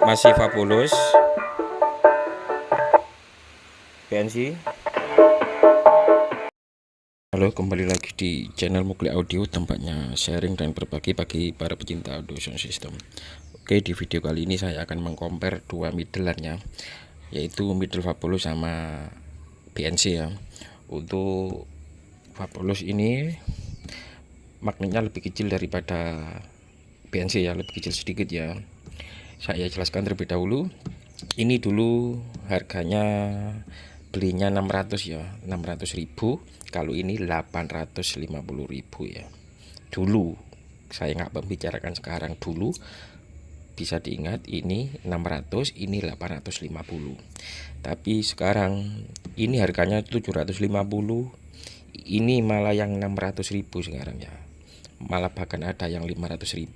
Masih Fabulous PNC. Halo, kembali lagi di channel Mukli Audio, tempatnya sharing dan berbagi bagi para pecinta audio sound system. Oke, di video kali ini saya akan mengcompare dua middleannya, yaitu middle Fabulous sama PNC ya. Untuk Fabulous ini magnetnya lebih kecil daripada PNC ya, lebih kecil sedikit ya. Saya jelaskan terlebih dahulu. Ini dulu harganya belinya 600 ya, 600.000. Kalau ini 850.000 ya. Dulu saya nggak membicarakan sekarang, dulu bisa diingat ini 600, ini 850. Tapi sekarang ini harganya 750, ini malah yang 600.000 sekarang ya. Malah bahkan ada yang 500.000,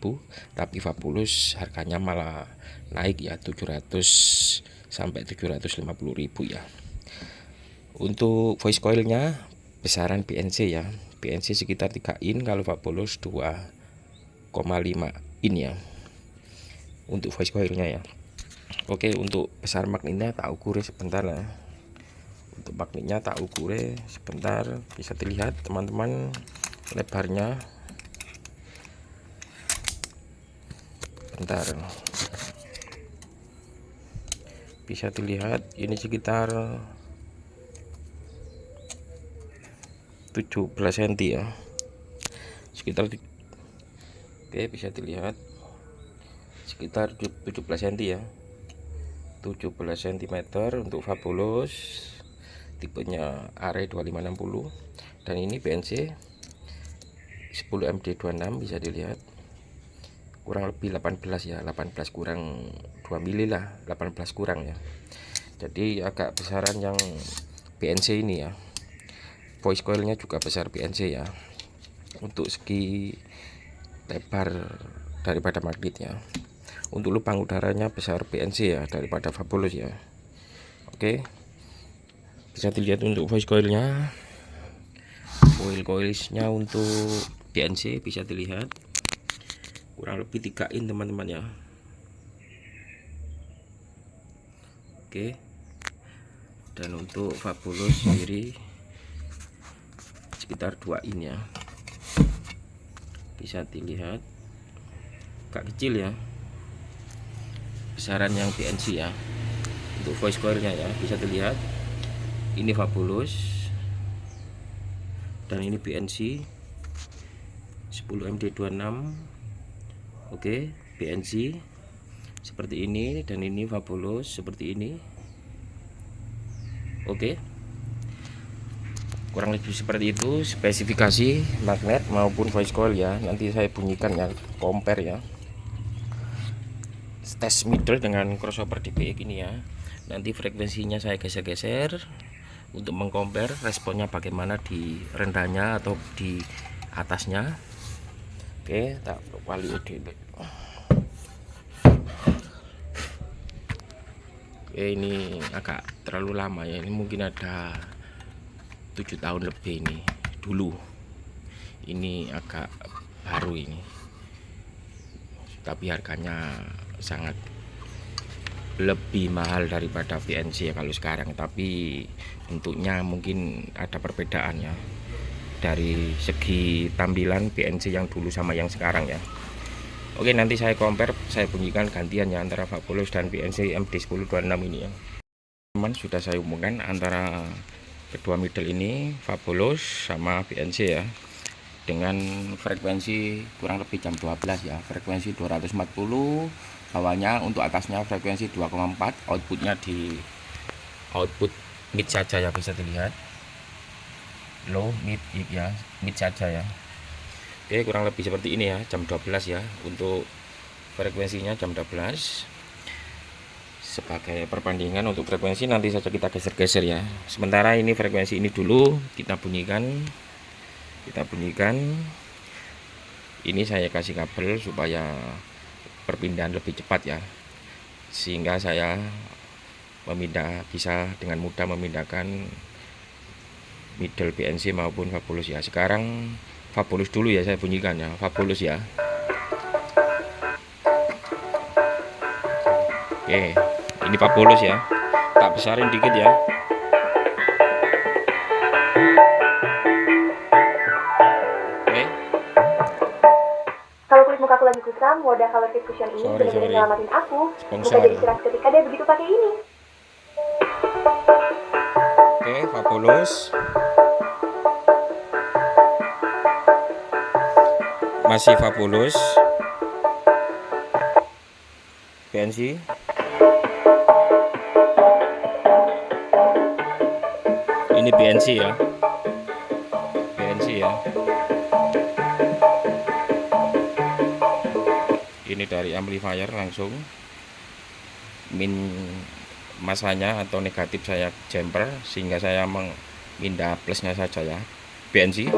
tapi Fabulous harganya malah naik ya, 700 sampai 750.000 ya. Untuk voice coilnya besaran PNC ya, PNC sekitar 3 in, kalau Fabulous 2,5 in ya untuk voice coilnya ya. Oke, untuk besar magnetnya tak ukur sebentar lah. Untuk magnetnya tak ukur sebentar, bisa dilihat teman-teman lebarnya. Bentar, bisa dilihat ini sekitar 17 cm ya, sekitar. Oke, bisa dilihat sekitar 17 cm ya, 17 cm untuk Fabulous tipenya Are 2560, dan ini PNC 10MD26, bisa dilihat kurang lebih 18 ya, 18 kurang 2 mili lah, 18 kurang ya. Jadi agak besaran yang PNC ini ya. Voice coilnya juga besar PNC ya, untuk segi lebar daripada magnetnya. Untuk lubang udaranya besar PNC ya daripada Fabulous ya. Oke, bisa dilihat untuk voice coilnya. Coilsnya untuk PNC bisa dilihat kurang lebih 3 in teman-teman ya. Oke, dan untuk Fabulous sendiri sekitar 2 in ya, bisa dilihat agak kecil ya besaran yang PNC ya. Untuk voice coilnya ya, bisa dilihat ini Fabulous dan ini PNC 10MD26. Oke, PNC seperti ini dan ini Fabulous seperti ini. Oke, kurang lebih seperti itu spesifikasi magnet maupun voice coil ya. Nanti saya bunyikan ya, compare ya, tes middle dengan crossover DPX ini ya. Nanti frekuensinya saya geser-geser untuk mengcompare responnya bagaimana di rendahnya atau di atasnya. Oke, tak wali dulu. Oke, ini agak terlalu lama ya, ini mungkin ada 7 tahun lebih ini dulu. Ini agak baru ini, tapi harganya sangat lebih mahal daripada PNC ya kalau sekarang. Tapi bentuknya mungkin ada perbedaan ya, dari segi tampilan PNC yang dulu sama yang sekarang ya. Oke, nanti saya compare, saya bunyikan gantian ya antara Fabulous dan PNC MD1026 ini ya. Teman, sudah saya umumkan antara kedua middle ini, Fabulous sama PNC ya, dengan frekuensi kurang lebih jam 12 ya, frekuensi 240 bawahnya, untuk atasnya frekuensi 2,4, outputnya di output mid saja ya, bisa dilihat low mid ya, mid saja ya. Oke, kurang lebih seperti ini ya, jam 12 ya, untuk frekuensinya jam 12. Sebagai perbandingan untuk frekuensi nanti saja kita geser-geser ya. Sementara ini frekuensi ini dulu kita bunyikan, ini saya kasih kabel supaya perpindahan lebih cepat ya, sehingga saya bisa dengan mudah memindahkan middle PNC maupun Fabulous ya. Sekarang Fabulous dulu ya, saya bunyikan ya, Fabulous ya. Oke, ini Fabulous ya. Tak besarin dikit ya. Oke. Kalau kulit muka aku lagi kusam, wadah color tip cushion ini benar-benar nyelamatin aku. Muka jadi cerah ketika dia begitu pakai ini. Oke, Fabulous. Masih Fabulous. PNC. Ini PNC ya. PNC ya. Ini dari amplifier langsung. Min masanya atau negatif saya jumper sehingga saya memindah plusnya saja ya. PNC.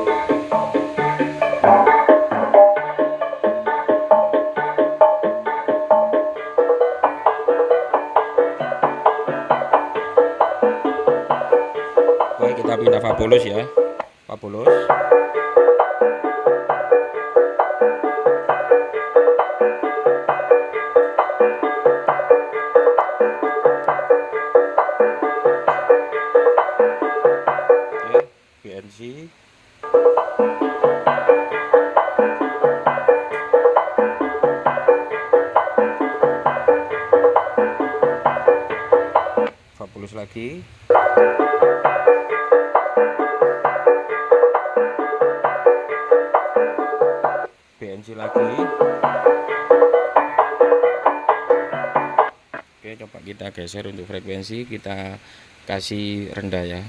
Oke, kita pindah Fabulous ya. Fabulous. Oke, PNC. Fabulous lagi. PNC lagi. Oke, coba kita geser untuk frekuensi, kita kasih rendah ya.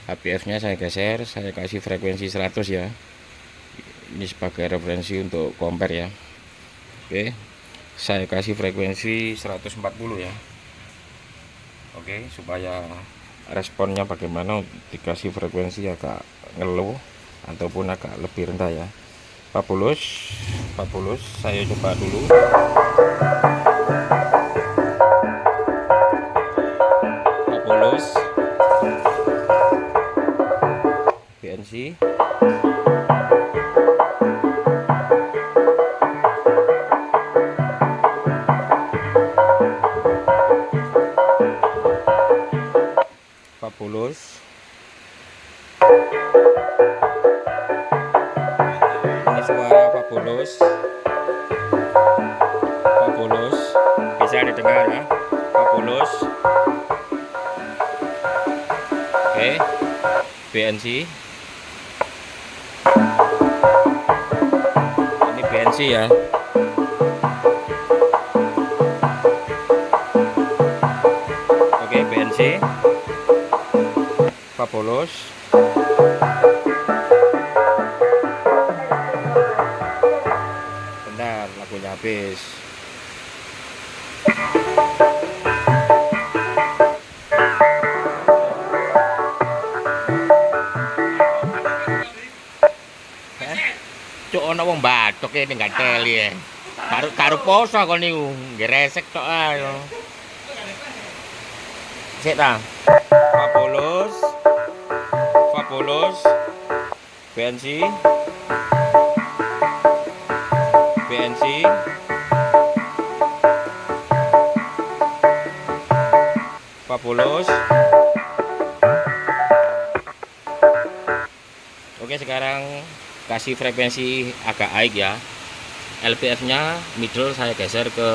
HPF nya saya geser, saya kasih frekuensi 100 ya. Ini sebagai referensi untuk compare ya. Oke, saya kasih frekuensi 140 ya. Oke, supaya responnya bagaimana, dikasih frekuensi agak ngeluh ataupun agak lebih rendah ya. Fabulous, Fabulous, saya coba dulu. Fabulous, PNC. Fabulous. Ini suara Fabulous. Fabulous. Bisa didengar ya. Fabulous. Oke. BNC. Ini BNC ya. Oke, BNC. Fabulous. Bentar, lagunya habis. Cuk ana wong bathuk kene gak teli ya. Karo poso kon niku, nggih resek tok ae. Sik ta. Fabulous. Fabulous. BNC. BNC. Fabulous. Oke, sekarang kasih frekuensi agak high ya. LPF nya middle saya geser ke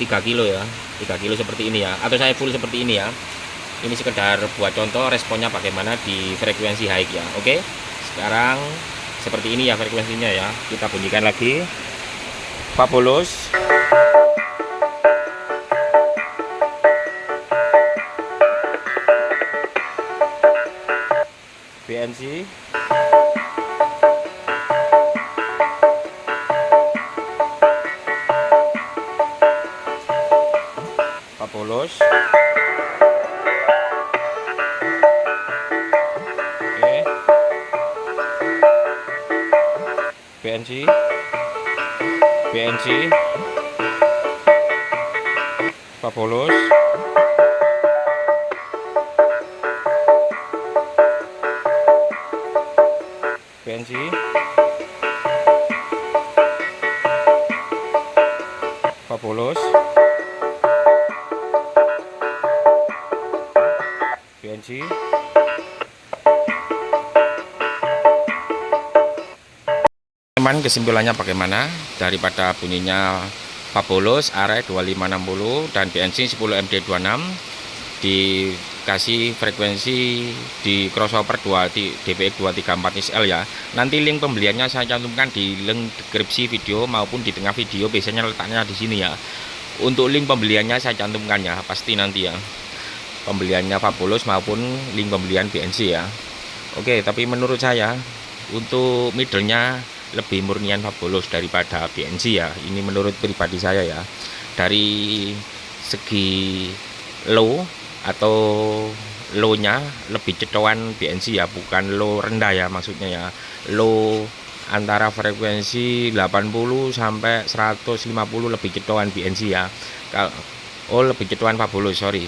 3 kilo ya, 3 kilo seperti ini ya, atau saya full seperti ini ya. Ini sekedar buat contoh responnya bagaimana di frekuensi high ya. Oke, sekarang seperti ini ya frekuensinya ya. Kita bunyikan lagi. Fabulous. BNC. Fabulous. Oke. BNC. BNC. Fabulous. BNC. Fabulous. BNC. Teman, kesimpulannya bagaimana daripada bunyinya Fabulous Are 2560 dan BNC 10 MD26 dikasih frekuensi di crossover 2 di DPX 234 XL ya. Nanti link pembeliannya saya cantumkan di link deskripsi video maupun di tengah video, biasanya letaknya di sini ya. Untuk link pembeliannya saya cantumkan ya, pasti nanti ya. Pembeliannya Fabulous maupun link pembelian BNC ya. Oke, tapi menurut saya untuk middle-nya lebih murnian Fabulous daripada BNC ya. Ini menurut pribadi saya ya. Dari segi low atau low-nya lebih cetokan BNC ya, bukan low rendah ya maksudnya ya. Low antara frekuensi 80 sampai 150 lebih cetokan BNC ya. Oh, lebih cetokan Fabulous, sorry.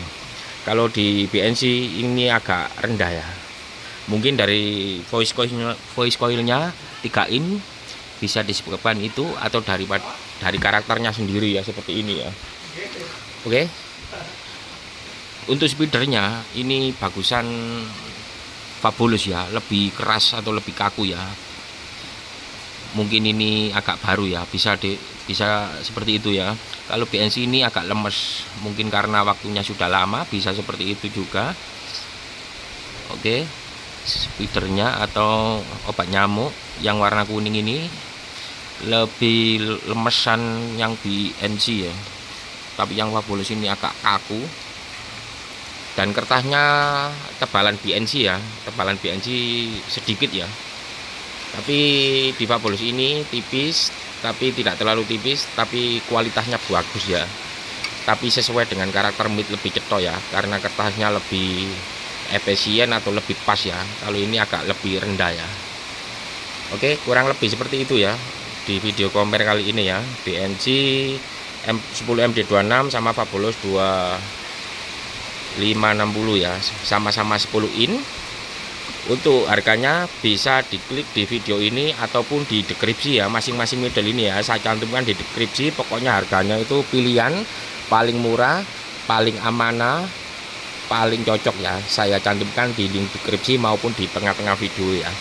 Kalau di BNC ini agak rendah ya. Mungkin dari voice coilnya 3 in bisa disebabkan itu, atau dari karakternya sendiri ya, seperti ini ya. Oke. Untuk speedernya ini bagusan Fabulous ya, lebih keras atau lebih kaku ya. Mungkin ini agak baru ya, bisa seperti itu ya. Kalau BNC ini agak lemes, mungkin karena waktunya sudah lama, bisa seperti itu juga. Oke, speedernya atau obat nyamuk yang warna kuning ini lebih lemesan yang BNC ya, tapi yang Fabulous ini agak kaku. Dan kertasnya tebalan BNC ya, tebalan BNC sedikit ya. Tapi di Fabulous ini tipis, tapi tidak terlalu tipis, tapi kualitasnya bagus ya. Tapi sesuai dengan karakter mid, lebih cetok ya, karena kertasnya lebih efisien atau lebih pas ya. Kalau ini agak lebih rendah ya. Oke, kurang lebih seperti itu ya di video compare kali ini ya. BNC 10 MD26 sama Fabulous 2560 ya, sama-sama 10 in. Untuk harganya bisa diklik di video ini ataupun di deskripsi ya, masing-masing model ini ya saya cantumkan di deskripsi. Pokoknya harganya itu pilihan paling murah, paling amanah, paling cocok ya, saya cantumkan di link deskripsi maupun di tengah-tengah video ya.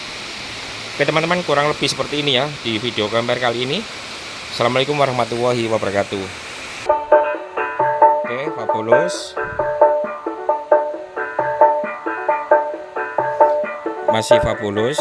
Oke teman-teman, kurang lebih seperti ini ya di video compare kali ini. Assalamualaikum warahmatullahi wabarakatuh. Oke, Fabulous masih Fabulous.